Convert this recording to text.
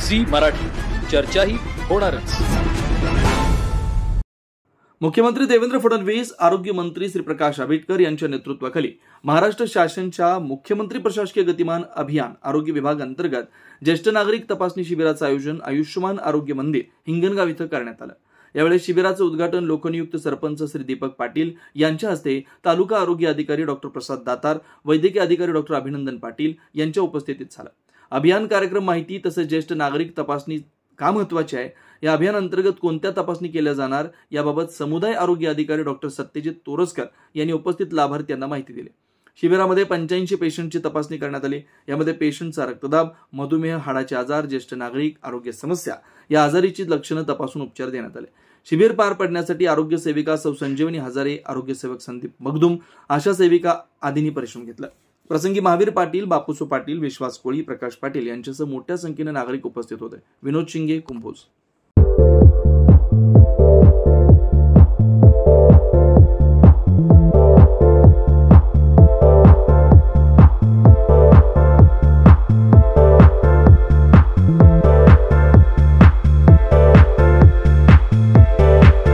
Zee Marathi, चर्चाही होणारच। मुख्यमंत्री देवेंद्र फडणवीस, आरोग्य मंत्री श्री प्रकाश आंबेडकर यांच्या नेतृत्वाखाली महाराष्ट्र शासनाच्या मुख्यमंत्री प्रशासकीय गतिमान अभियान आरोग्य विभाग अंतर्गत ज्येष्ठ नागरिक तपासणी शिबिराचं आयोजन आयुष्यमान आरोग्य मंदिर हिंगणगाव इथं करण्यात आलं। यावेळी शिबिराचं उद्घाटन लोकनियुक्त सरपंच श्री दीपक पाटील यांच्या हस्ते तालुका आरोग्य अधिकारी डॉक्टर प्रसाद दातार, वैद्यकीय अधिकारी डॉक्टर अभिनंदन पाटील यांच्या उपस्थितीत झाला। अभियान कार्यक्रम माहिती तसेच ज्येष्ठ नागरिक तपासणी का महत्वाची आहे, या अभियान अंतर्गत कोणत्या तपासणी केल्या जाणार याबाबत समुदाय आरोग्य अधिकारी डॉक्टर सत्यजित तोरसकर यांनी उपस्थित लाभार्थ्यांना माहिती दिली। शिबिरामध्ये 85 पेशंटची तपासणी करण्यात आली। यामध्ये पेशंटचा रक्तदाब, मधुमेह, हाडाचे आजार, ज्येष्ठ नागरिक आरोग्य समस्या या आजारीची लक्षणं तपासून उपचार देण्यात आले। शिबिर पार पडण्यासाठी आरोग्य सेविका सौ संजीवनी हजारे, आरोग्य सेवक संदीप मगदुम, आशा सेविका आदींनी परिश्रम घेतला। प्रसंगी महावीर पाटील, बापूसो पाटील, विश्वास कोळी, प्रकाश पाटील यांच्यासह मोठ्या संख्येने नागरिक उपस्थित होते। विनोद शिंगे, कुंभोज।